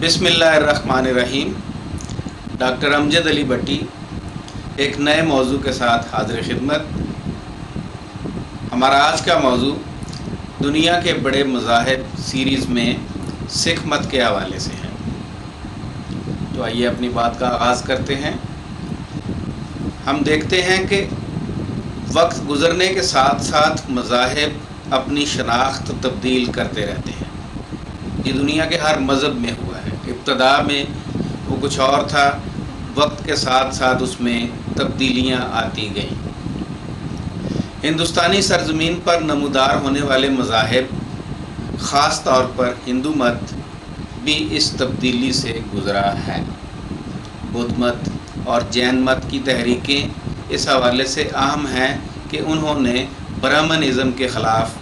بسم اللہ الرحمن الرحیم۔ ڈاکٹر امجد علی بٹی ایک نئے موضوع کے ساتھ حاضر خدمت۔ ہمارا آج کا موضوع دنیا کے بڑے مذاہب سیریز میں سکھ مت کے حوالے سے ہے۔ تو آئیے اپنی بات کا آغاز کرتے ہیں۔ ہم دیکھتے ہیں کہ وقت گزرنے کے ساتھ ساتھ مذاہب اپنی شناخت تبدیل کرتے رہتے ہیں۔ یہ دنیا کے ہر مذہب میں ہوا ہے۔ ابتدا میں وہ کچھ اور تھا، وقت کے ساتھ ساتھ اس میں تبدیلیاں آتی گئیں۔ ہندوستانی سرزمین پر نمودار ہونے والے مذاہب، خاص طور پر ہندو مت بھی اس تبدیلی سے گزرا ہے۔ بدھ مت اور جین مت کی تحریکیں اس حوالے سے اہم ہیں کہ انہوں نے برہمنزم کے خلاف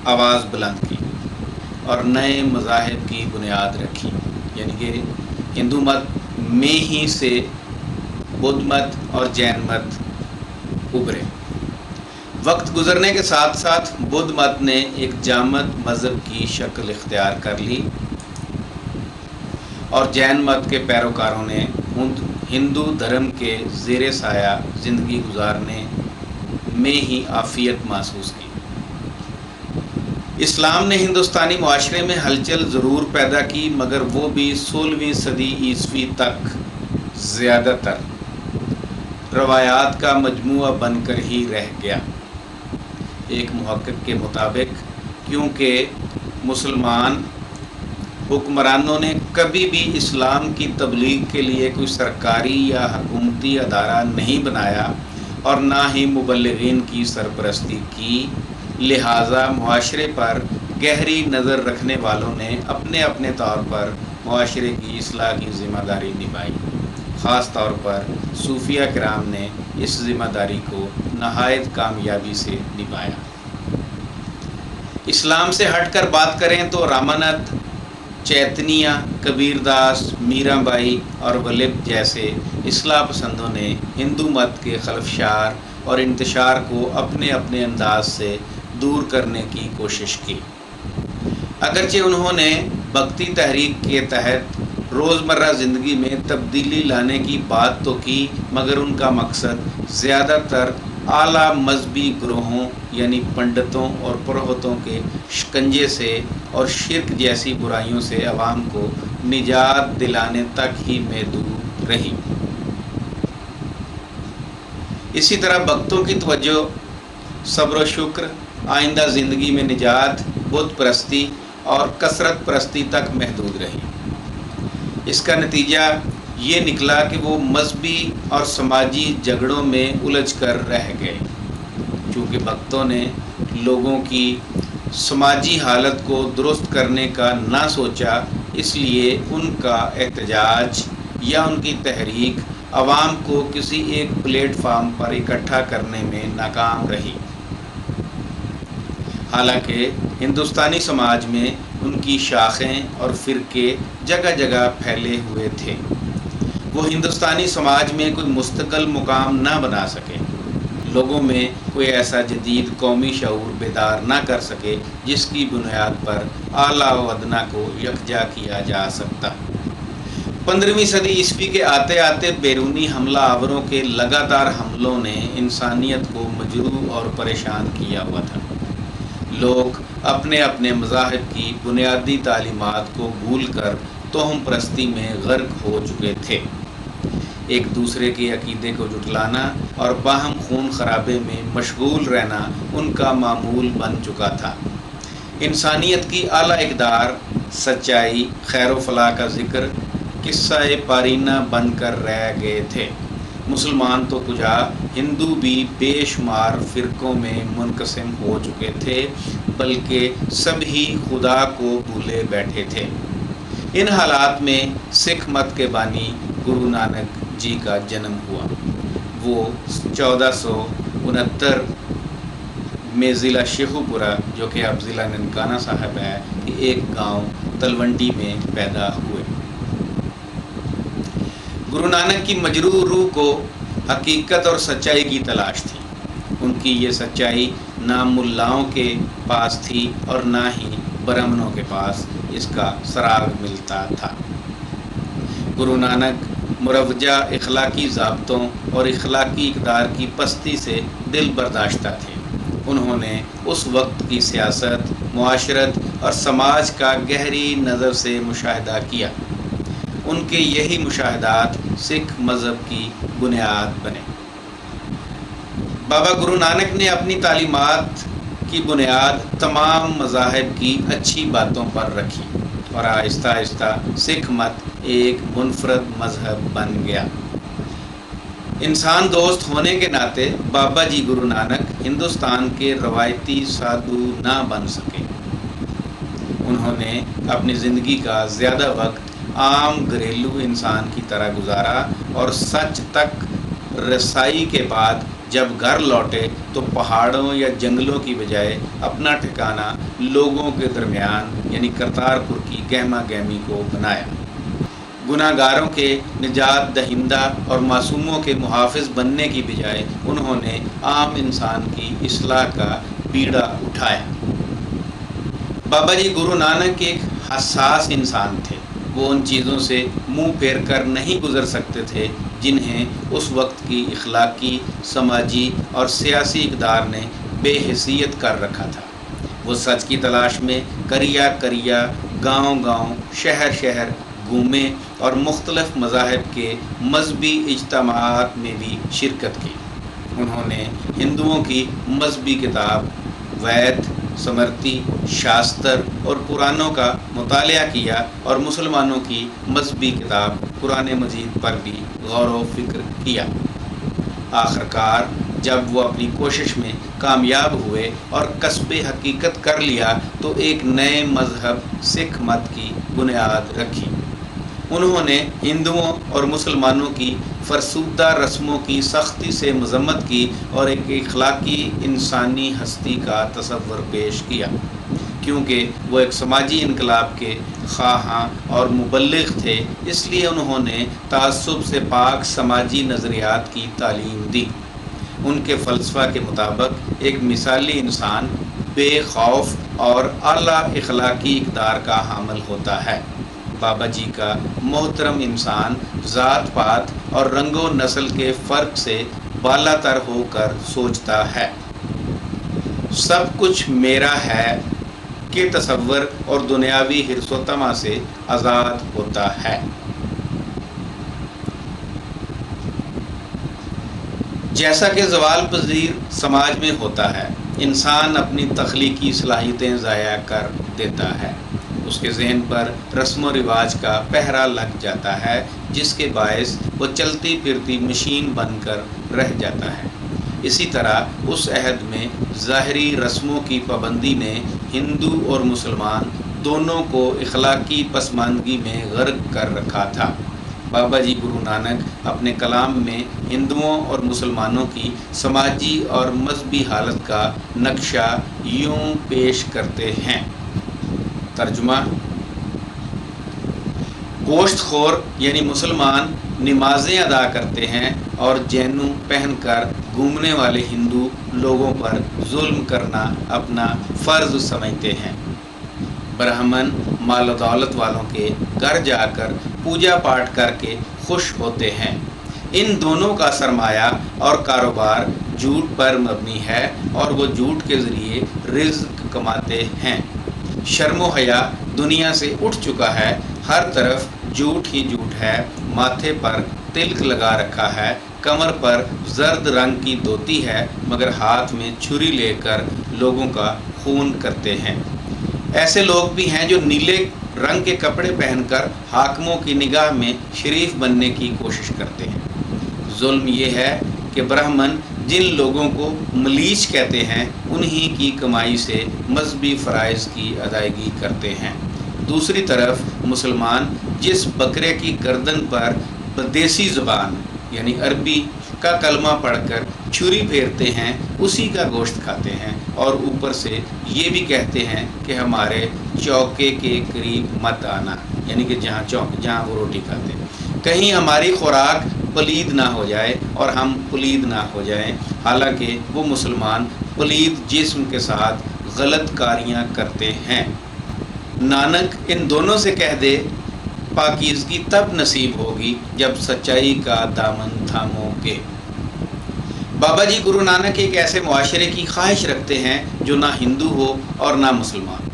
آواز بلند کی اور نئے مذاہب کی بنیاد رکھی، یعنی کہ ہندو مت میں ہی سے بدھ مت اور جین مت ابھرے۔ وقت گزرنے کے ساتھ ساتھ بدھ مت نے ایک جامد مذہب کی شکل اختیار کر لی اور جین مت کے پیروکاروں نے ہندو دھرم کے زیر سایہ زندگی گزارنے میں ہی عافیت محسوس کی۔ اسلام نے ہندوستانی معاشرے میں ہلچل ضرور پیدا کی، مگر وہ بھی 16ویں صدی عیسوی تک زیادہ تر روایات کا مجموعہ بن کر ہی رہ گیا۔ ایک محقق کے مطابق کیونکہ مسلمان حکمرانوں نے کبھی بھی اسلام کی تبلیغ کے لیے کوئی سرکاری یا حکومتی ادارہ نہیں بنایا اور نہ ہی مبلغین کی سرپرستی کی، لہٰذا معاشرے پر گہری نظر رکھنے والوں نے اپنے اپنے طور پر معاشرے کی اصلاح کی ذمہ داری نبھائی۔ خاص طور پر صوفیہ کرام نے اس ذمہ داری کو نہایت کامیابی سے نبھایا۔ اسلام سے ہٹ کر بات کریں تو رامانت، چیتنیہ، کبیر داس، میرا بائی اور ولبھ جیسے اصلاح پسندوں نے ہندو مت کے خلفشار اور انتشار کو اپنے اپنے انداز سے دور کرنے کی کوشش کی۔ اگرچہ انہوں نے بھکتی تحریک کے تحت روزمرہ زندگی میں تبدیلی لانے کی بات تو کی، مگر ان کا مقصد زیادہ تر اعلیٰ مذہبی گروہوں یعنی پنڈتوں اور پروہتوں کے شکنجے سے اور شرک جیسی برائیوں سے عوام کو نجات دلانے تک ہی محدود رہی۔ اسی طرح بھکتوں کی توجہ صبر و شکر، آئندہ زندگی میں نجات، بت پرستی اور کثرت پرستی تک محدود رہی۔ اس کا نتیجہ یہ نکلا کہ وہ مذہبی اور سماجی جھگڑوں میں الجھ کر رہ گئے۔ چونکہ بھکتوں نے لوگوں کی سماجی حالت کو درست کرنے کا نہ سوچا، اس لیے ان کا احتجاج یا ان کی تحریک عوام کو کسی ایک پلیٹ فارم پر اکٹھا کرنے میں ناکام رہی۔ حالانکہ ہندوستانی سماج میں ان کی شاخیں اور فرقے جگہ جگہ پھیلے ہوئے تھے، وہ ہندوستانی سماج میں کوئی مستقل مقام نہ بنا سکے، لوگوں میں کوئی ایسا جدید قومی شعور بیدار نہ کر سکے جس کی بنیاد پر اعلیٰ و ادنیٰ کو یکجا کیا جا سکتا۔ 15ویں صدی عیسوی کے آتے آتے بیرونی حملہ آوروں کے لگاتار حملوں نے انسانیت کو مجروح اور پریشان کیا ہوا تھا۔ لوگ اپنے اپنے مذاہب کی بنیادی تعلیمات کو بھول کر توہم پرستی میں غرق ہو چکے تھے۔ ایک دوسرے کے عقیدے کو جھٹلانا اور باہم خون خرابے میں مشغول رہنا ان کا معمول بن چکا تھا۔ انسانیت کی اعلیٰ اقدار، سچائی، خیر و فلاح کا ذکر قصہ پارینہ بن کر رہ گئے تھے۔ مسلمان تو کجا، ہندو بھی بے شمار فرقوں میں منقسم ہو چکے تھے، بلکہ سب ہی خدا کو بھولے بیٹھے تھے۔ ان حالات میں سکھ مت کے بانی گرو نانک جی کا جنم ہوا۔ وہ 1469 میں ضلع شیخو پورہ، جو کہ اب ضلع ننکانہ صاحب ہے، ایک گاؤں تلونڈی میں پیدا ہوئے۔ گرو نانک کی مجروح روح کو حقیقت اور سچائی کی تلاش تھی۔ ان کی یہ سچائی نہ ملاؤں کے پاس تھی اور نہ ہی برہمنوں کے پاس، اس کا سراغ ملتا تھا۔ گرو نانک مروجہ اخلاقی ضابطوں اور اخلاقی اقدار کی پستی سے دل برداشتہ تھے۔ انہوں نے اس وقت کی سیاست، معاشرت اور سماج کا گہری نظر سے مشاہدہ کیا۔ ان کے یہی مشاہدات سکھ مذہب کی بنیاد بنے۔ بابا گرو نانک نے اپنی تعلیمات کی بنیاد تمام مذاہب کی اچھی باتوں پر رکھی اور آہستہ آہستہ سکھ مت ایک منفرد مذہب بن گیا۔ انسان دوست ہونے کے ناطے بابا جی گرو نانک ہندوستان کے روایتی سادھو نہ بن سکے۔ انہوں نے اپنی زندگی کا زیادہ وقت عام گھریلو انسان کی طرح گزارا اور سچ تک رسائی کے بعد جب گھر لوٹے تو پہاڑوں یا جنگلوں کی بجائے اپنا ٹھکانہ لوگوں کے درمیان یعنی کرتارپور کی گہما گہمی کو بنایا۔ گناہ گاروں کے نجات دہندہ اور معصوموں کے محافظ بننے کی بجائے انہوں نے عام انسان کی اصلاح کا بیڑا اٹھایا۔ بابا جی گرو نانک ایک حساس انسان تھے۔ وہ ان چیزوں سے منہ پھیر کر نہیں گزر سکتے تھے جنہیں اس وقت کی اخلاقی، سماجی اور سیاسی اقدار نے بے حیثیت کر رکھا تھا۔ وہ سچ کی تلاش میں کریا کریا، گاؤں گاؤں، شہر شہر گھومے اور مختلف مذاہب کے مذہبی اجتماعات میں بھی شرکت کی۔ انہوں نے ہندوؤں کی مذہبی کتاب وید، سمرتی، شاستر اور پرانوں کا مطالعہ کیا اور مسلمانوں کی مذہبی کتاب قرآن مجید پر بھی غور و فکر کیا۔ آخرکار جب وہ اپنی کوشش میں کامیاب ہوئے اور کسب حقیقت کر لیا تو ایک نئے مذہب سکھ مت کی بنیاد رکھی۔ انہوں نے ہندوؤں اور مسلمانوں کی فرسودہ رسموں کی سختی سے مذمت کی اور ایک اخلاقی انسانی ہستی کا تصور پیش کیا۔ کیونکہ وہ ایک سماجی انقلاب کے خواہاں اور مبلغ تھے، اس لیے انہوں نے تعصب سے پاک سماجی نظریات کی تعلیم دی۔ ان کے فلسفہ کے مطابق ایک مثالی انسان بے خوف اور اعلیٰ اخلاقی اقدار کا حامل ہوتا ہے۔ بابا جی کا محترم انسان ذات پات اور رنگ و نسل کے فرق سے بالا تر ہو کر سوچتا ہے۔ سب کچھ میرا ہے کے تصور اور دنیاوی حرص و طمع سے آزاد ہوتا ہے۔ جیسا کہ زوال پذیر سماج میں ہوتا ہے، انسان اپنی تخلیقی صلاحیتیں ضائع کر دیتا ہے۔ اس کے ذہن پر رسم و رواج کا پہرا لگ جاتا ہے جس کے باعث وہ چلتی پھرتی مشین بن کر رہ جاتا ہے۔ اسی طرح اس عہد میں ظاہری رسموں کی پابندی نے ہندو اور مسلمان دونوں کو اخلاقی پسماندگی میں غرق کر رکھا تھا۔ بابا جی گرو نانک اپنے کلام میں ہندوؤں اور مسلمانوں کی سماجی اور مذہبی حالت کا نقشہ یوں پیش کرتے ہیں۔ ترجمہ: گوشت خور یعنی مسلمان نمازیں ادا کرتے ہیں اور جینو پہن کر گھومنے والے ہندو لوگوں پر ظلم کرنا اپنا فرض سمجھتے ہیں۔ برہمن مال و دولت والوں کے گھر جا کر پوجا پاٹ کر کے خوش ہوتے ہیں۔ ان دونوں کا سرمایہ اور کاروبار جھوٹ پر مبنی ہے اور وہ جھوٹ کے ذریعے رزق کماتے ہیں۔ شرم و حیا دنیا سے اٹھ چکا ہے، ہر طرف جھوٹ ہی جھوٹ ہے۔ ماتھے پر تلک لگا رکھا ہے، کمر پر زرد رنگ کی دھوتی ہے، مگر ہاتھ میں چھری لے کر لوگوں کا خون کرتے ہیں۔ ایسے لوگ بھی ہیں جو نیلے رنگ کے کپڑے پہن کر حاکموں کی نگاہ میں شریف بننے کی کوشش کرتے ہیں۔ ظلم یہ ہے کہ برہمن جن لوگوں کو ملیچ کہتے ہیں انہی کی کمائی سے مذہبی فرائض کی ادائیگی کرتے ہیں۔ دوسری طرف مسلمان جس بکرے کی گردن پر بدیسی زبان یعنی عربی کا کلمہ پڑھ کر چھری پھیرتے ہیں اسی کا گوشت کھاتے ہیں اور اوپر سے یہ بھی کہتے ہیں کہ ہمارے چوکے کے قریب مت آنا، یعنی کہ جہاں وہ روٹی کھاتے ہیں، کہیں ہماری خوراک پلید نہ ہو جائے اور ہم پلید نہ ہو جائیں، حالانکہ وہ مسلمان پلید جسم کے ساتھ غلط کاریاں کرتے ہیں۔ نانک ان دونوں سے کہہ دے پاکیزگی تب نصیب ہوگی جب سچائی کا دامن تھامو گے۔ بابا جی گرو نانک ایک ایسے معاشرے کی خواہش رکھتے ہیں جو نہ ہندو ہو اور نہ مسلمان۔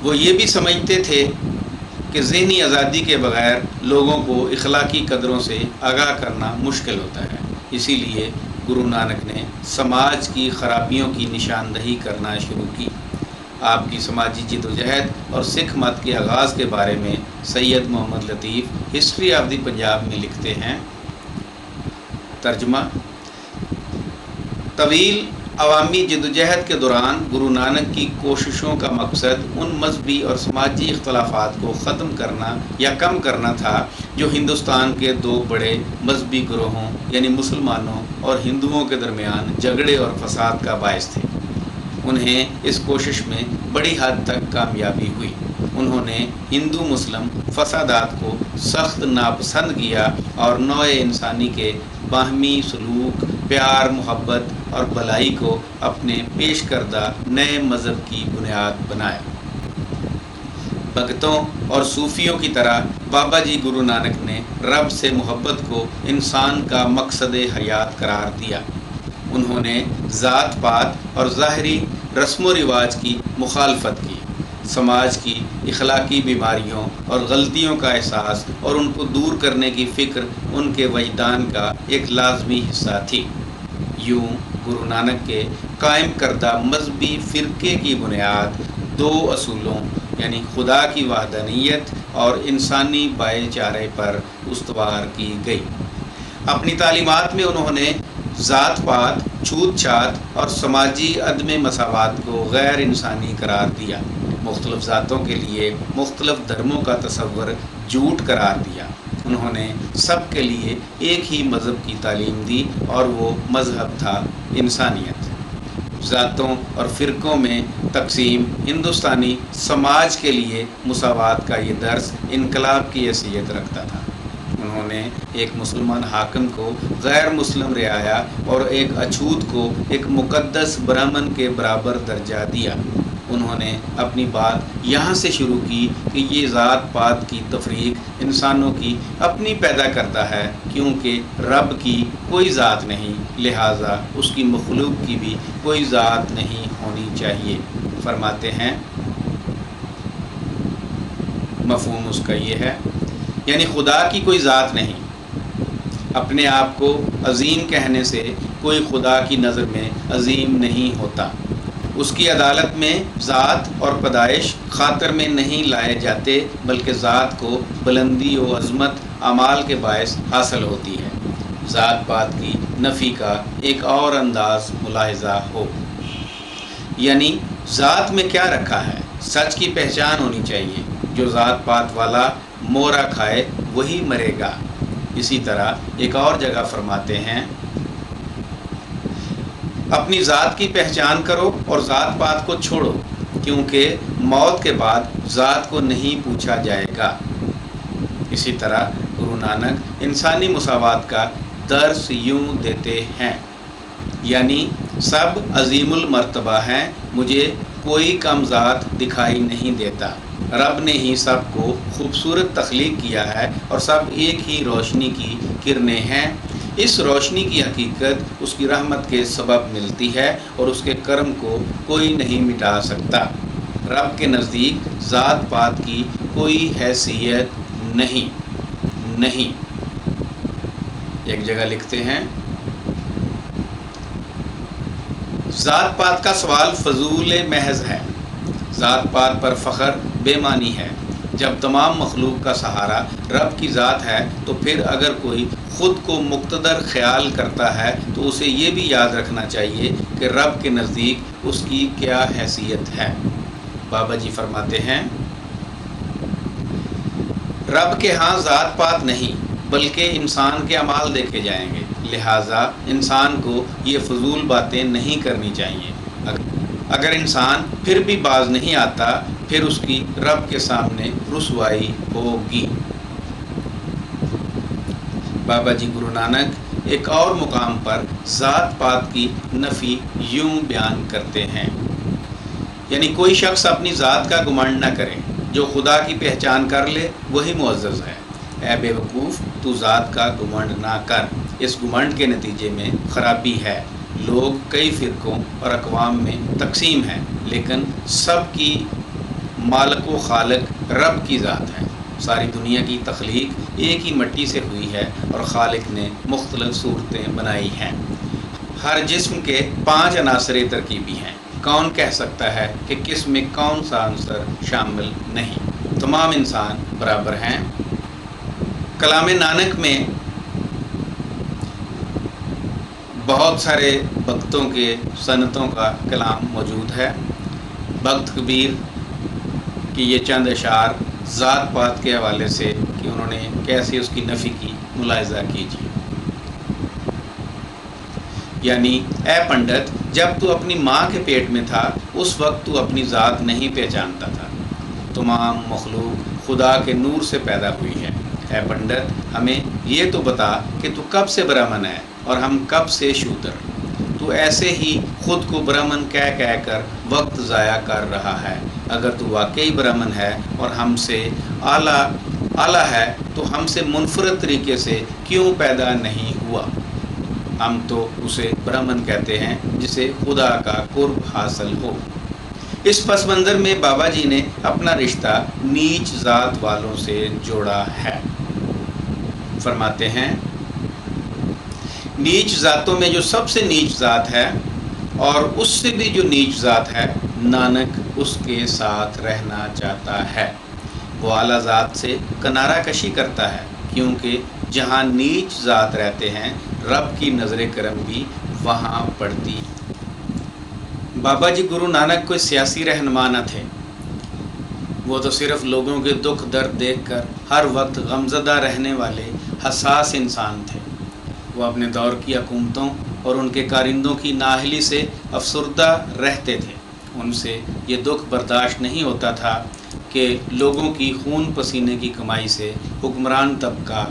وہ یہ بھی سمجھتے تھے کہ ذہنی آزادی کے بغیر لوگوں کو اخلاقی قدروں سے آگاہ کرنا مشکل ہوتا ہے۔ اسی لیے گرو نانک نے سماج کی خرابیوں کی نشاندہی کرنا شروع کی۔ آپ کی سماجی جدوجہد اور سکھ مت کے آغاز کے بارے میں سید محمد لطیف ہسٹری آف دی پنجاب میں لکھتے ہیں، ترجمہ: طویل عوامی جدوجہد کے دوران گرو نانک کی کوششوں کا مقصد ان مذہبی اور سماجی اختلافات کو ختم کرنا یا کم کرنا تھا جو ہندوستان کے دو بڑے مذہبی گروہوں یعنی مسلمانوں اور ہندوؤں کے درمیان جھگڑے اور فساد کا باعث تھے۔ انہیں اس کوشش میں بڑی حد تک کامیابی ہوئی۔ انہوں نے ہندو مسلم فسادات کو سخت ناپسند کیا اور نوع انسانی کے باہمی سلوک، پیار، محبت اور بھلائی کو اپنے پیش کردہ نئے مذہب کی بنیاد بنایا۔ بھگتوں اور صوفیوں کی طرح بابا جی گرو نانک نے رب سے محبت کو انسان کا مقصد حیات قرار دیا۔ انہوں نے ذات پات اور ظاہری رسم و رواج کی مخالفت کی۔ سماج کی اخلاقی بیماریوں اور غلطیوں کا احساس اور ان کو دور کرنے کی فکر ان کے وجدان کا ایک لازمی حصہ تھی۔ یوں گرو نانک کے قائم کردہ مذہبی فرقے کی بنیاد دو اصولوں یعنی خدا کی وحدانیت اور انسانی بھائی چارے پر استوار کی گئی۔ اپنی تعلیمات میں انہوں نے ذات پات، چھوت چھات اور سماجی عدم مساوات کو غیر انسانی قرار دیا۔ مختلف ذاتوں کے لیے مختلف دھرموں کا تصور جھوٹ قرار دیا۔ انہوں نے سب کے لیے ایک ہی مذہب کی تعلیم دی اور وہ مذہب تھا انسانیت۔ ذاتوں اور فرقوں میں تقسیم ہندوستانی سماج کے لیے مساوات کا یہ درس انقلاب کی حیثیت رکھتا تھا۔ انہوں نے ایک مسلمان حاکم کو غیر مسلم رعایا اور ایک اچھوت کو ایک مقدس برہمن کے برابر درجہ دیا۔ انہوں نے اپنی بات یہاں سے شروع کی کہ یہ ذات پات کی تفریق انسانوں کی اپنی پیدا کرتا ہے، کیونکہ رب کی کوئی ذات نہیں، لہٰذا اس کی مخلوق کی بھی کوئی ذات نہیں ہونی چاہیے۔ فرماتے ہیں مفہوم اس کا یہ ہے، یعنی خدا کی کوئی ذات نہیں۔ اپنے آپ کو عظیم کہنے سے کوئی خدا کی نظر میں عظیم نہیں ہوتا۔ اس کی عدالت میں ذات اور پیدائش خاطر میں نہیں لائے جاتے، بلکہ ذات کو بلندی و عظمت اعمال کے باعث حاصل ہوتی ہے۔ ذات پات کی نفی کا ایک اور انداز ملاحظہ ہو، یعنی ذات میں کیا رکھا ہے، سچ کی پہچان ہونی چاہیے۔ جو ذات پات والا مورا کھائے وہی مرے گا۔ اسی طرح ایک اور جگہ فرماتے ہیں اپنی ذات کی پہچان کرو اور ذات پات کو چھوڑو، کیونکہ موت کے بعد ذات کو نہیں پوچھا جائے گا۔ اسی طرح گرو نانک انسانی مساوات کا درس یوں دیتے ہیں، یعنی سب عظیم المرتبہ ہیں، مجھے کوئی کم ذات دکھائی نہیں دیتا۔ رب نے ہی سب کو خوبصورت تخلیق کیا ہے اور سب ایک ہی روشنی کی کرنیں ہیں۔ اس روشنی کی حقیقت اس کی رحمت کے سبب ملتی ہے اور اس کے کرم کو کوئی نہیں مٹا سکتا۔ رب کے نزدیک ذات پات کی کوئی حیثیت نہیں۔ ایک جگہ لکھتے ہیں ذات پات کا سوال فضول محض ہے، ذات پات پر فخر بے معنی ہے۔ جب تمام مخلوق کا سہارا رب کی ذات ہے تو پھر اگر کوئی خود کو مقتدر خیال کرتا ہے تو اسے یہ بھی یاد رکھنا چاہیے کہ رب کے نزدیک اس کی کیا حیثیت ہے۔ بابا جی فرماتے ہیں رب کے ہاں ذات پات نہیں بلکہ انسان کے اعمال دیکھے جائیں گے، لہٰذا انسان کو یہ فضول باتیں نہیں کرنی چاہیے۔ اگر انسان پھر بھی باز نہیں آتا پھر اس کی رب کے سامنے رسوائی ہوگی۔ بابا جی گرو نانک ایک اور مقام پر ذات پات کی نفی یوں بیان کرتے ہیں، یعنی کوئی شخص اپنی ذات کا گمنڈ نہ کرے، جو خدا کی پہچان کر لے وہی معزز ہے۔ اے بے وقوف، تو ذات کا گمنڈ نہ کر، اس گمنڈ کے نتیجے میں خرابی ہے۔ لوگ کئی فرقوں اور اقوام میں تقسیم ہیں، لیکن سب کی مالک و خالق رب کی ذات ہے۔ ساری دنیا کی تخلیق ایک ہی مٹی سے ہوئی ہے اور خالق نے مختلف صورتیں بنائی ہیں۔ ہر جسم کے 5 عناصر ترکیبی ہیں۔ کون کہہ سکتا ہے کہ کس میں کون سا عنصر شامل نہیں؟ تمام انسان برابر ہیں۔ کلام نانک میں بہت سارے بھگتوں کے سنتوں کا کلام موجود ہے۔ بھگت کبیر کی یہ چند اشعار ذات پات کے حوالے سے کہ انہوں نے کیسے اس کی نفی کی، ملاحظہ کیجیے۔ یعنی اے پنڈت، جب تو اپنی ماں کے پیٹ میں تھا اس وقت تو اپنی ذات نہیں پہچانتا تھا۔ تمام مخلوق خدا کے نور سے پیدا ہوئی ہے۔ اے پنڈت، ہمیں یہ تو بتا کہ تو کب سے برہمن ہے اور ہم کب سے شودر؟ تو ایسے ہی خود کو برہمن کہہ کر وقت ضائع کر رہا ہے۔ اگر تو واقعی برہمن ہے اور ہم سے اعلیٰ ہے تو ہم سے منفرد طریقے سے کیوں پیدا نہیں ہوا؟ ہم تو اسے برہمن کہتے ہیں جسے خدا کا قرب حاصل ہو۔ اس پس منظر میں بابا جی نے اپنا رشتہ نیچ ذات والوں سے جوڑا ہے۔ فرماتے ہیں، نیچ ذاتوں میں جو سب سے نیچ ذات ہے اور اس سے بھی جو نیچ ذات ہے، نانک اس کے ساتھ رہنا چاہتا ہے۔ وہ اعلیٰ ذات سے کنارہ کشی کرتا ہے، کیونکہ جہاں نیچ ذات رہتے ہیں رب کی نظر کرم بھی وہاں پڑتی۔ بابا جی گرو نانک کوئی سیاسی رہنما نہ تھے، وہ تو صرف لوگوں کے دکھ درد دیکھ کر ہر وقت غمزدہ رہنے والے حساس انسان تھے۔ وہ اپنے دور کی حکومتوں اور ان کے کارندوں کی نااہلی سے افسردہ رہتے تھے۔ ان سے یہ دکھ برداشت نہیں ہوتا تھا کہ لوگوں کی خون پسینے کی کمائی سے حکمران طبقہ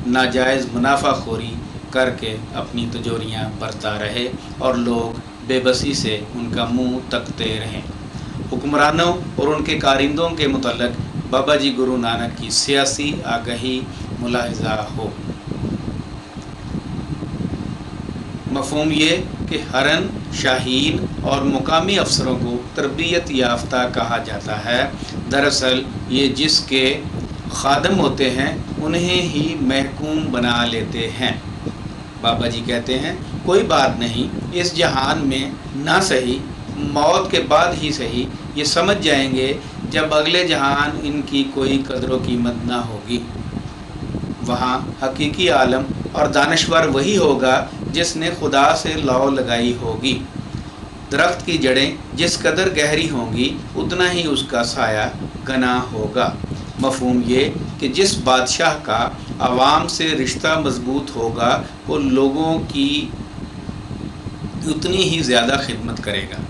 ناجائز منافع خوری کر کے اپنی تجوریاں برتا رہے اور لوگ بے بسی سے ان کا منہ تکتے رہیں۔ حکمرانوں اور ان کے کارندوں کے متعلق بابا جی گرو نانک کی سیاسی آگہی ملاحظہ ہو۔ مفہوم یہ کہ ہرن، شاہین اور مقامی افسروں کو تربیت یافتہ کہا جاتا ہے، دراصل یہ جس کے خادم ہوتے ہیں انہیں ہی محکوم بنا لیتے ہیں۔ بابا جی کہتے ہیں، کوئی بات نہیں، اس جہان میں نہ صحیح، موت کے بعد ہی صحیح یہ سمجھ جائیں گے جب اگلے جہان ان کی کوئی قدر و قیمت نہ ہوگی۔ وہاں حقیقی عالم اور دانشور وہی ہوگا جس نے خدا سے لو لگائی ہوگی۔ درخت کی جڑیں جس قدر گہری ہوں گی اتنا ہی اس کا سایہ گھنا ہوگا۔ مفہوم یہ کہ جس بادشاہ کا عوام سے رشتہ مضبوط ہوگا وہ لوگوں کی اتنی ہی زیادہ خدمت کرے گا،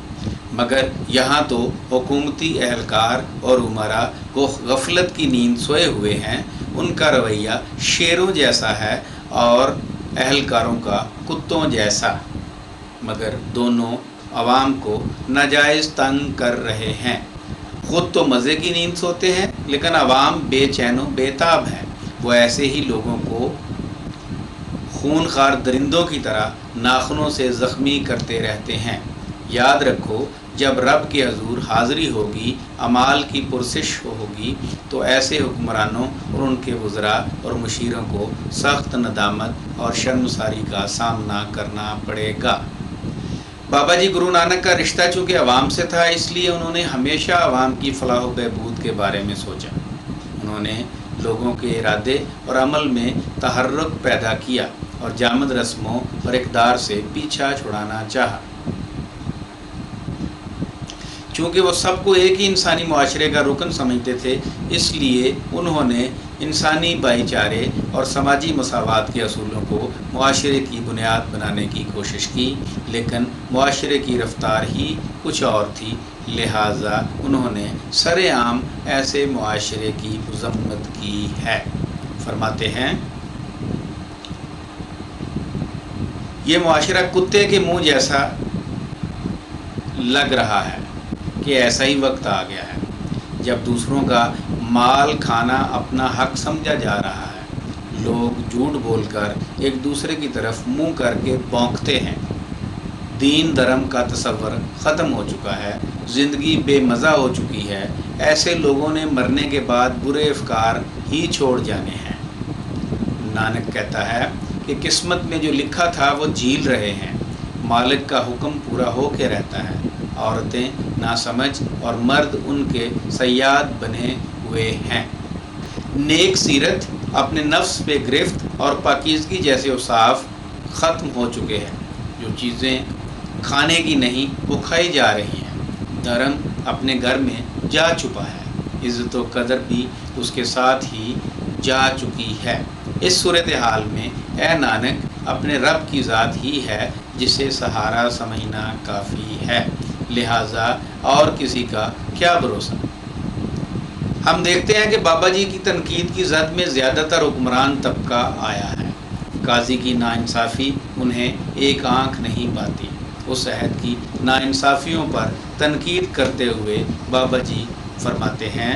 مگر یہاں تو حکومتی اہلکار اور امراء کو غفلت کی نیند سوئے ہوئے ہیں، ان کا رویہ شیروں جیسا ہے اور اہلکاروں کا کتوں جیسا، مگر دونوں عوام کو ناجائز تنگ کر رہے ہیں۔ خود تو مزے کی نیند سوتے ہیں لیکن عوام بے چین و بے تاب ہے۔ وہ ایسے ہی لوگوں کو خون خوار درندوں کی طرح ناخنوں سے زخمی کرتے رہتے ہیں۔ یاد رکھو، جب رب کے حضور حاضری ہوگی، اعمال کی پرسش ہوگی، تو ایسے حکمرانوں اور ان کے وزراء اور مشیروں کو سخت ندامت اور شرمساری کا سامنا کرنا پڑے گا۔ بابا جی گرو نانک کا رشتہ چونکہ عوام سے تھا، اس لیے انہوں نے ہمیشہ عوام کی فلاح و بہبود کے بارے میں سوچا۔ انہوں نے لوگوں کے ارادے اور عمل میں تحرک پیدا کیا اور جامد رسموں اور اقدار سے پیچھا چھڑانا چاہا۔ چونکہ وہ سب کو ایک ہی انسانی معاشرے کا رکن سمجھتے تھے، اس لیے انہوں نے انسانی بھائی چارے اور سماجی مساوات کے اصولوں کو معاشرے کی بنیاد بنانے کی کوشش کی، لیکن معاشرے کی رفتار ہی کچھ اور تھی، لہٰذا انہوں نے سر عام ایسے معاشرے کی مذمت کی ہے۔ فرماتے ہیں، یہ معاشرہ کتے کے منہ جیسا لگ رہا ہے کہ ایسا ہی وقت آ گیا ہے جب دوسروں کا مال کھانا اپنا حق سمجھا جا رہا ہے۔ لوگ جھوٹ بول کر ایک دوسرے کی طرف منہ کر کے بونکتے ہیں۔ دین دھرم کا تصور ختم ہو چکا ہے، زندگی بے مزہ ہو چکی ہے۔ ایسے لوگوں نے مرنے کے بعد برے افکار ہی چھوڑ جانے ہیں۔ نانک کہتا ہے کہ قسمت میں جو لکھا تھا وہ جھیل رہے ہیں۔ مالک کا حکم پورا ہو کے رہتا ہے۔ عورتیں ناسمجھ اور مرد ان کے صیاد بنے ہوئے ہیں۔ نیک سیرت، اپنے نفس پہ گرفت اور پاکیزگی جیسے اوصاف ختم ہو چکے ہیں۔ جو چیزیں کھانے کی نہیں وہ کھائی جا رہی ہیں۔ دھرم اپنے گھر میں جا چھپا ہے، عزت و قدر بھی اس کے ساتھ ہی جا چکی ہے۔ اس صورتحال میں اے نانک، اپنے رب کی ذات ہی ہے جسے سہارا سمجھنا کافی ہے، لہٰذا اور کسی کا کیا بھروسہ۔ ہم دیکھتے ہیں کہ بابا جی کی تنقید کی زد میں زیادہ تر حکمران طبقہ آیا ہے۔ قاضی کی ناانصافی انہیں ایک آنکھ نہیں پاتی۔ اس عہد کی ناانصافیوں پر تنقید کرتے ہوئے بابا جی فرماتے ہیں،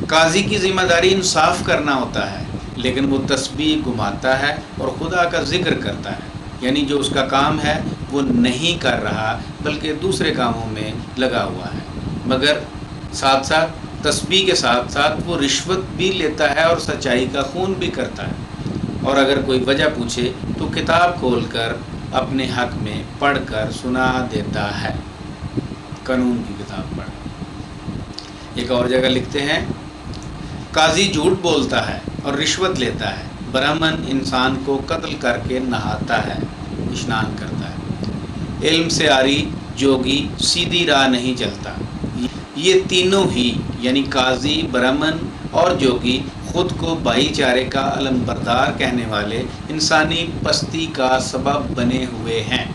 قاضی کی ذمہ داری انصاف کرنا ہوتا ہے، لیکن وہ تسبیح گھماتا ہے اور خدا کا ذکر کرتا ہے، یعنی جو اس کا کام ہے وہ نہیں کر رہا بلکہ دوسرے کاموں میں لگا ہوا ہے، مگر ساتھ ساتھ تسبیح کے ساتھ ساتھ وہ رشوت بھی لیتا ہے اور سچائی کا خون بھی کرتا ہے، اور اگر کوئی وجہ پوچھے تو کتاب کھول کر اپنے حق میں پڑھ کر سنا دیتا ہے، قانون کی کتاب پڑھ۔ ایک اور جگہ لکھتے ہیں، قاضی جھوٹ بولتا ہے اور رشوت لیتا ہے، برہمن انسان کو قتل کر کے نہاتا ہے، اشنان کرتا ہے، علم سے عاری جوگی سیدھی راہ نہیں چلتا۔ یہ تینوں ہی یعنی قاضی، برہمن اور جوگی خود کو بھائی چارے کا علم بردار کہنے والے انسانی پستی کا سبب بنے ہوئے ہیں۔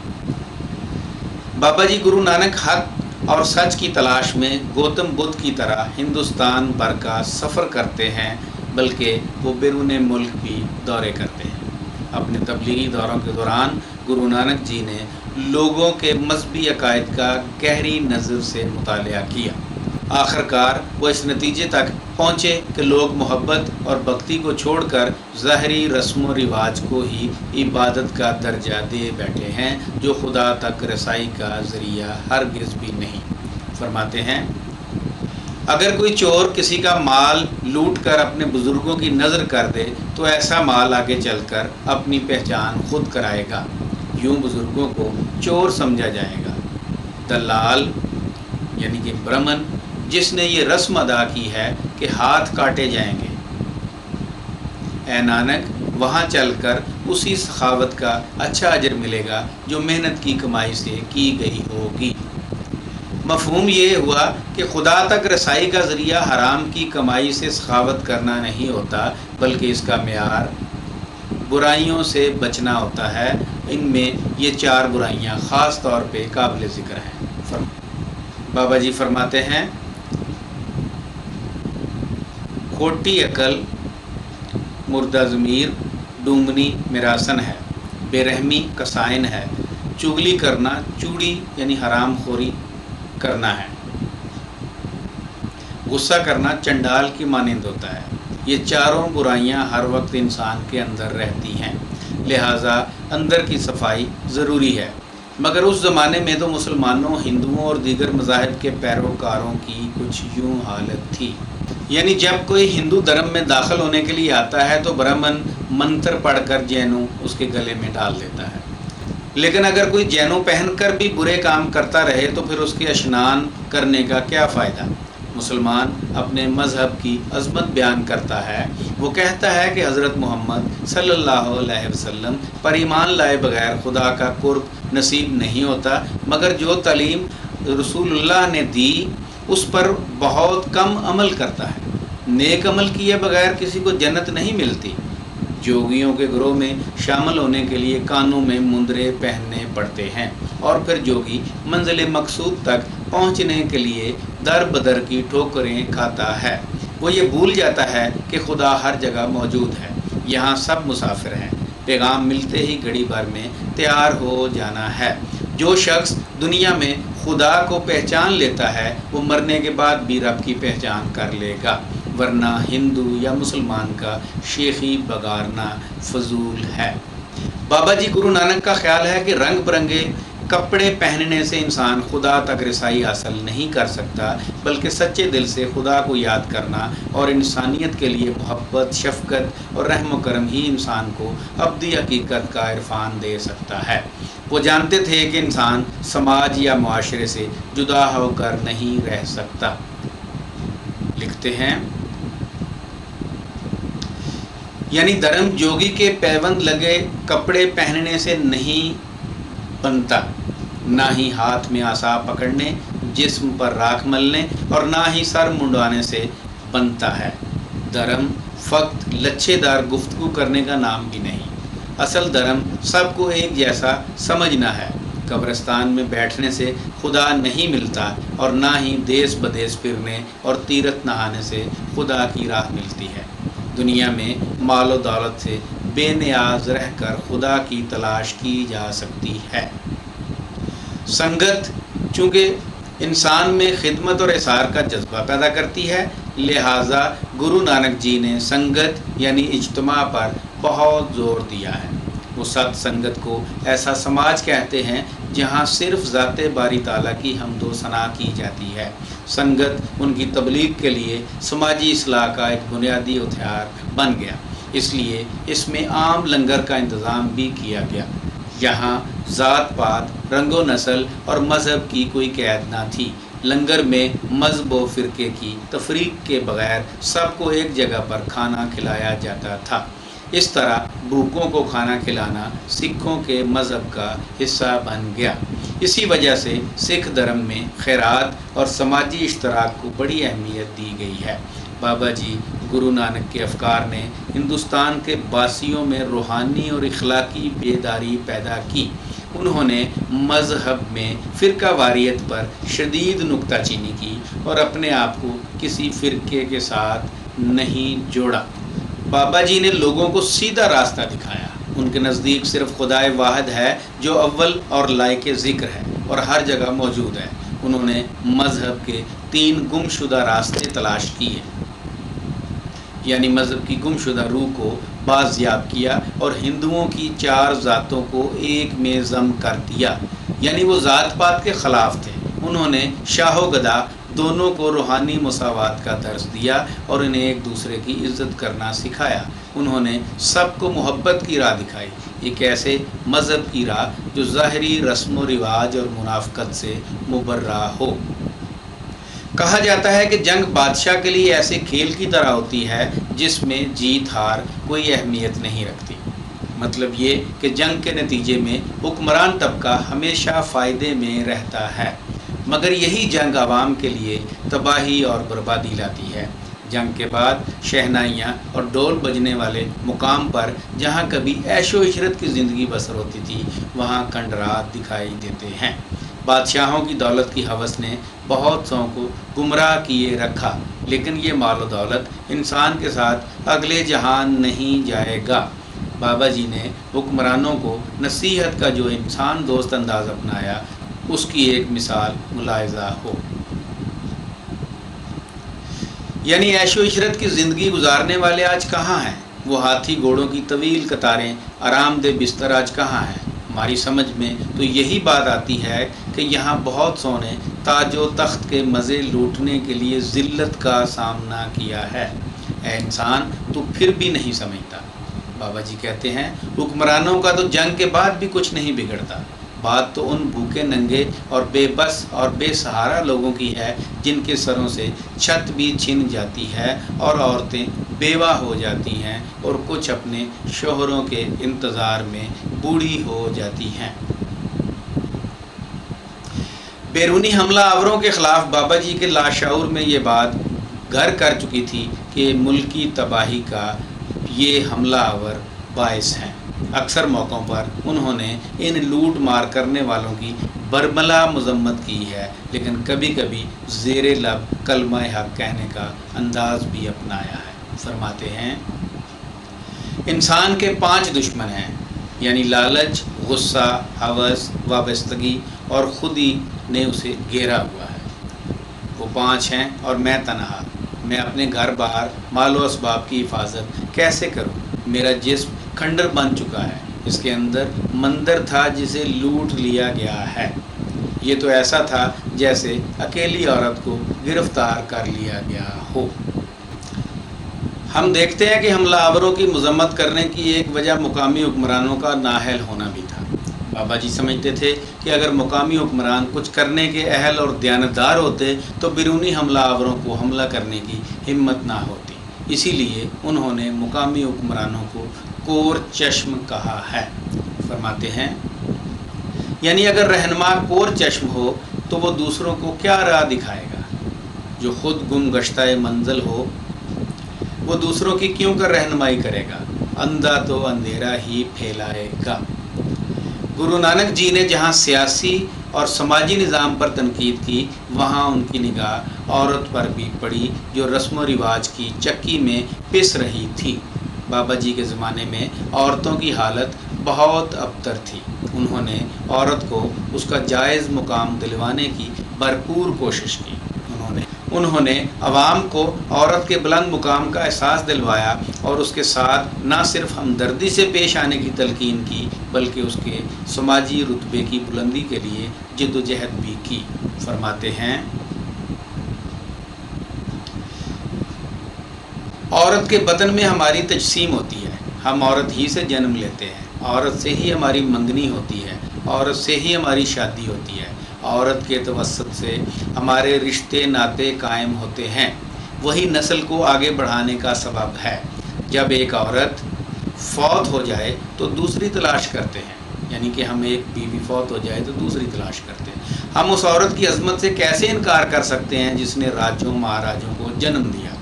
بابا جی گرو نانک حق اور سچ کی تلاش میں گوتم بدھ کی طرح ہندوستان بھر کا سفر کرتے ہیں، بلکہ وہ بیرون ملک بھی دورے کرتے ہیں۔ اپنے تبلیغی دوروں کے دوران گرو نانک جی نے لوگوں کے مذہبی عقائد کا گہری نظر سے مطالعہ کیا۔ آخرکار وہ اس نتیجے تک پہنچے کہ لوگ محبت اور بھکتی کو چھوڑ کر ظاہری رسم و رواج کو ہی عبادت کا درجہ دے بیٹھے ہیں، جو خدا تک رسائی کا ذریعہ ہرگز بھی نہیں۔ فرماتے ہیں، اگر کوئی چور کسی کا مال لوٹ کر اپنے بزرگوں کی نظر کر دے تو ایسا مال آگے چل کر اپنی پہچان خود کرائے گا، یوں بزرگوں کو چور سمجھا جائے گا۔ دلال یعنی کہ برہمن جس نے یہ رسم ادا کی ہے کہ ہاتھ کاٹے جائیں گے، اے نانک وہاں چل کر اسی سخاوت کا اچھا اجر ملے گا جو محنت کی کمائی سے کی گئی ہوگی۔ مفہوم یہ ہوا کہ خدا تک رسائی کا ذریعہ حرام کی کمائی سے سخاوت کرنا نہیں ہوتا، بلکہ اس کا معیار برائیوں سے بچنا ہوتا ہے۔ ان میں یہ چار برائیاں خاص طور پہ قابل ذکر ہیں۔ بابا جی فرماتے ہیں، کھوٹی عقل مردہ ضمیر ڈومنی میراسن ہے، بے رحمی کسائن ہے، چغلی کرنا چوڑی یعنی حرام خوری کرنا ہے، غصہ کرنا چنڈال کی مانند ہوتا ہے۔ یہ چاروں برائیاں ہر وقت انسان کے اندر رہتی ہیں، لہٰذا اندر کی صفائی ضروری ہے۔ مگر اس زمانے میں تو مسلمانوں، ہندوؤں اور دیگر مذاہب کے پیروکاروں کی کچھ یوں حالت تھی، یعنی جب کوئی ہندو دھرم میں داخل ہونے کے لیے آتا ہے تو برہمن منتر پڑھ کر جینو اس کے گلے میں ڈال دیتا ہے، لیکن اگر کوئی جینو پہن کر بھی برے کام کرتا رہے تو پھر اس کے اشنان کرنے کا کیا فائدہ؟ مسلمان اپنے مذہب کی عظمت بیان کرتا ہے، وہ کہتا ہے کہ حضرت محمد صلی اللہ علیہ وسلم پر ایمان لائے بغیر خدا کا قرب نصیب نہیں ہوتا، مگر جو تعلیم رسول اللہ نے دی اس پر بہت کم عمل کرتا ہے۔ نیک عمل کیے بغیر کسی کو جنت نہیں ملتی۔ جوگیوں کے گروہ میں شامل ہونے کے لیے کانوں میں مندرے پہننے پڑتے ہیں، اور پھر جوگی منزل مقصود تک پہنچنے کے لیے در بدر کی ٹھوکریں کھاتا ہے۔ وہ یہ بھول جاتا ہے کہ خدا ہر جگہ موجود ہے، یہاں سب مسافر ہیں، پیغام ملتے ہی گھڑی بھر میں تیار ہو جانا ہے۔ جو شخص دنیا میں خدا کو پہچان لیتا ہے وہ مرنے کے بعد بھی رب کی پہچان کر لے گا، ورنہ ہندو یا مسلمان کا شیخی بگارنا فضول ہے۔ بابا جی گرو نانک کا خیال ہے کہ رنگ برنگے کپڑے پہننے سے انسان خدا تک رسائی حاصل نہیں کر سکتا، بلکہ سچے دل سے خدا کو یاد کرنا اور انسانیت کے لیے محبت، شفقت اور رحم و کرم ہی انسان کو ابدی حقیقت کا عرفان دے سکتا ہے۔ وہ جانتے تھے کہ انسان سماج یا معاشرے سے جدا ہو کر نہیں رہ سکتا۔ لکھتے ہیں، یعنی دھرم جوگی کے پیوند لگے کپڑے پہننے سے نہیں بنتا، نہ ہی ہاتھ میں عصا پکڑنے، جسم پر راکھ ملنے اور نہ ہی سر منڈوانے سے بنتا ہے۔ دھرم فقط لچھے دار گفتگو کرنے کا نام بھی نہیں۔ اصل دھرم سب کو ایک جیسا سمجھنا ہے۔ قبرستان میں بیٹھنے سے خدا نہیں ملتا اور نہ ہی دیس بدیس پھرنے اور تیرتھ نہانے سے خدا کی راہ ملتی ہے۔ دنیا میں مال و دولت سے بے نیاز رہ کر خدا کی تلاش کی جا سکتی ہے۔ سنگت چونکہ انسان میں خدمت اور اثار کا جذبہ پیدا کرتی ہے، لہٰذا گرو نانک جی نے سنگت یعنی اجتماع پر بہت زور دیا ہے۔ وہ ست سنگت کو ایسا سماج کہتے ہیں جہاں صرف ذات باری تعالیٰ کی حمد و ثنا کی جاتی ہے۔ سنگت ان کی تبلیغ کے لیے سماجی اصلاح کا ایک بنیادی ہتھیار بن گیا، اس لیے اس میں عام لنگر کا انتظام بھی کیا گیا۔ یہاں ذات پات، رنگ و نسل اور مذہب کی کوئی قید نہ تھی۔ لنگر میں مذہب و فرقے کی تفریق کے بغیر سب کو ایک جگہ پر کھانا کھلایا جاتا تھا۔ اس طرح بھوکوں کو کھانا کھلانا سکھوں کے مذہب کا حصہ بن گیا۔ اسی وجہ سے سکھ دھرم میں خیرات اور سماجی اشتراک کو بڑی اہمیت دی گئی ہے۔ بابا جی گرو نانک کے افکار نے ہندوستان کے باسیوں میں روحانی اور اخلاقی بیداری پیدا کی۔ انہوں نے مذہب میں فرقہ واریت پر شدید نکتہ چینی کی اور اپنے آپ کو کسی فرقے کے ساتھ نہیں جوڑا۔ بابا جی نے لوگوں کو سیدھا راستہ دکھایا۔ ان کے نزدیک صرف خدائے واحد ہے جو اول اور لائق ذکر ہے اور ہر جگہ موجود ہے۔ انہوں نے مذہب کے 3 گم شدہ راستے تلاش کیے، یعنی مذہب کی گم شدہ روح کو بازیاب کیا اور ہندوؤں کی 4 ذاتوں کو ایک میں ضم کر دیا، یعنی وہ ذات پات کے خلاف تھے۔ انہوں نے شاہ و گدا دونوں کو روحانی مساوات کا درس دیا اور انہیں ایک دوسرے کی عزت کرنا سکھایا۔ انہوں نے سب کو محبت کی راہ دکھائی، ایک ایسے مذہب کی راہ جو ظاہری رسم و رواج اور منافقت سے مبرہ ہو۔ کہا جاتا ہے کہ جنگ بادشاہ کے لیے ایسے کھیل کی طرح ہوتی ہے جس میں جیت ہار کوئی اہمیت نہیں رکھتی۔ مطلب یہ کہ جنگ کے نتیجے میں حکمران طبقہ ہمیشہ فائدے میں رہتا ہے، مگر یہی جنگ عوام کے لیے تباہی اور بربادی لاتی ہے۔ جنگ کے بعد شہنائیاں اور ڈول بجنے والے مقام پر جہاں کبھی عیش و عشرت کی زندگی بسر ہوتی تھی، وہاں کھنڈرات دکھائی دیتے ہیں۔ بادشاہوں کی دولت کی ہوس نے بہت سو کو گمراہ کیے رکھا، لیکن یہ مال و دولت انسان کے ساتھ اگلے جہان نہیں جائے گا۔ بابا جی نے حکمرانوں کو نصیحت کا جو انسان دوست انداز اپنایا، اس کی ایک مثال ملاحظہ ہو۔ یعنی عیش و عشرت کی زندگی گزارنے والے آج کہاں ہیں؟ وہ ہاتھی گھوڑوں کی طویل قطاریں، آرام دہ بستر آج کہاں ہیں؟ ہماری سمجھ میں تو یہی بات آتی ہے کہ یہاں بہت سو نے تاج و تخت کے مزے لوٹنے کے لیے ذلت کا سامنا کیا ہے۔ اے انسان، تو پھر بھی نہیں سمجھتا۔ بابا جی کہتے ہیں، حکمرانوں کا تو جنگ کے بعد بھی کچھ نہیں بگڑتا۔ بات تو ان بھوکے ننگے اور بے بس اور بے سہارا لوگوں کی ہے جن کے سروں سے چھت بھی چھن جاتی ہے اور عورتیں بیوہ ہو جاتی ہیں اور کچھ اپنے شوہروں کے انتظار میں بوڑھی ہو جاتی ہیں۔ بیرونی حملہ آوروں کے خلاف بابا جی کے لاشعور میں یہ بات گھر کر چکی تھی کہ ملکی تباہی کا یہ حملہ آور باعث ہیں۔ اکثر موقعوں پر انہوں نے ان لوٹ مار کرنے والوں کی برملا مذمت کی ہے، لیکن کبھی کبھی زیر لب کلمہ حق کہنے کا انداز بھی اپنایا ہے۔ فرماتے ہیں، انسان کے 5 دشمن ہیں، یعنی لالچ، غصہ، ہوس، وابستگی اور خودی نے اسے گھیرا ہوا ہے۔ وہ 5 ہیں اور میں تنہا، میں اپنے گھر بار مال و اسباب کی حفاظت کیسے کروں؟ میرا جسم کھنڈر بن چکا ہے، اس کے اندر مندر تھا جسے لوٹ لیا گیا ہے۔ یہ تو ایسا تھا جیسے اکیلی عورت کو گرفتار کر لیا گیا ہو۔ ہم دیکھتے ہیں کہ حملہ آوروں کی مذمت کرنے کی ایک وجہ مقامی حکمرانوں کا نااہل ہونا بھی تھا۔ بابا جی سمجھتے تھے کہ اگر مقامی حکمران کچھ کرنے کے اہل اور دیانتدار ہوتے تو بیرونی حملہ آوروں کو حملہ کرنے کی ہمت نہ ہوتی۔ اسی لیے انہوں نے مقامی حکمرانوں کو کور چشم کہا ہے۔ فرماتے ہیں یعنی اگر رہنما کور چشم ہو تو وہ دوسروں کو کیا راہ دکھائے گا؟ جو خود گم گشتہ منزل ہو وہ دوسروں کی کیوں کر رہنمائی کرے گا؟ اندھا تو اندھیرا ہی پھیلائے گا۔ گرو نانک جی نے جہاں سیاسی اور سماجی نظام پر تنقید کی، وہاں ان کی نگاہ عورت پر بھی پڑی جو رسم و رواج کی چکی میں پس رہی تھی۔ بابا جی کے زمانے میں عورتوں کی حالت بہت ابتر تھی۔ انہوں نے عورت کو اس کا جائز مقام دلوانے کی بھرپور کوشش کی۔ انہوں نے عوام کو عورت کے بلند مقام کا احساس دلوایا اور اس کے ساتھ نہ صرف ہمدردی سے پیش آنے کی تلقین کی بلکہ اس کے سماجی رتبے کی بلندی کے لیے جد و جہد بھی کی۔ فرماتے ہیں عورت کے بدن میں ہماری تجسیم ہوتی ہے، ہم عورت ہی سے جنم لیتے ہیں، عورت سے ہی ہماری منگنی ہوتی ہے، عورت سے ہی ہماری شادی ہوتی ہے، عورت کے توسط سے ہمارے رشتے ناطے قائم ہوتے ہیں، وہی نسل کو آگے بڑھانے کا سبب ہے۔ جب ایک عورت فوت ہو جائے تو دوسری تلاش کرتے ہیں، یعنی کہ ہم ایک بیوی فوت ہو جائے تو دوسری تلاش کرتے ہیں۔ ہم اس عورت کی عظمت سے کیسے انکار کر سکتے ہیں جس نے راجوں مہاراجوں کو جنم دیا؟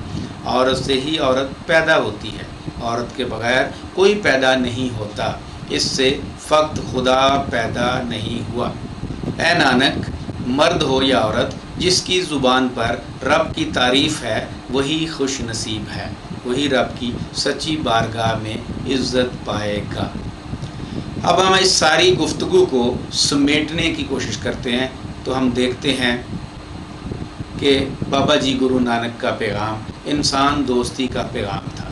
عورت سے ہی عورت پیدا ہوتی ہے، عورت کے بغیر کوئی پیدا نہیں ہوتا، اس سے فقط خدا پیدا نہیں ہوا۔ اے نانک، مرد ہو یا عورت، جس کی زبان پر رب کی تعریف ہے وہی خوش نصیب ہے، وہی رب کی سچی بارگاہ میں عزت پائے گا۔ اب ہم اس ساری گفتگو کو سمیٹنے کی کوشش کرتے ہیں تو ہم دیکھتے ہیں کہ بابا جی گرو نانک کا پیغام انسان دوستی کا پیغام تھا۔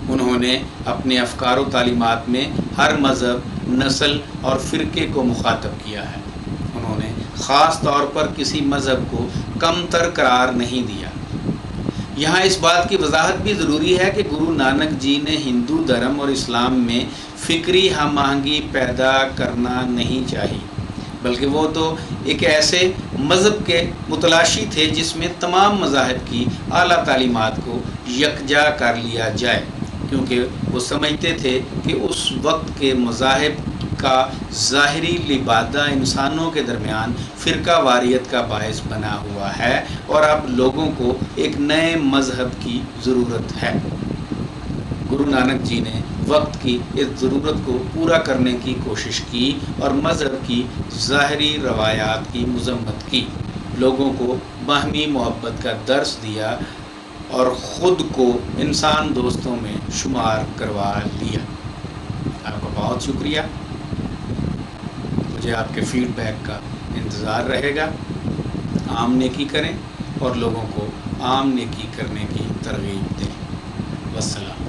انہوں نے اپنے افکار و تعلیمات میں ہر مذہب، نسل اور فرقے کو مخاطب کیا ہے۔ انہوں نے خاص طور پر کسی مذہب کو کم تر قرار نہیں دیا۔ یہاں اس بات کی وضاحت بھی ضروری ہے کہ گرو نانک جی نے ہندو دھرم اور اسلام میں فکری ہم آہنگی پیدا کرنا نہیں چاہی، بلکہ وہ تو ایک ایسے مذہب کے متلاشی تھے جس میں تمام مذاہب کی اعلیٰ تعلیمات کو یکجا کر لیا جائے، کیونکہ وہ سمجھتے تھے کہ اس وقت کے مذاہب کا ظاہری لبادہ انسانوں کے درمیان فرقہ واریت کا باعث بنا ہوا ہے اور اب لوگوں کو ایک نئے مذہب کی ضرورت ہے۔ گرو نانک جی نے وقت کی اس ضرورت کو پورا کرنے کی کوشش کی اور مذہب کی ظاہری روایات کی مذمت کی، لوگوں کو باہمی محبت کا درس دیا اور خود کو انسان دوستوں میں شمار کروا لیا۔ آپ کا بہت شکریہ، مجھے آپ کے فیڈ بیک کا انتظار رہے گا۔ عام نیکی کریں اور لوگوں کو عام نیکی کرنے کی ترغیب دیں۔ والسلام۔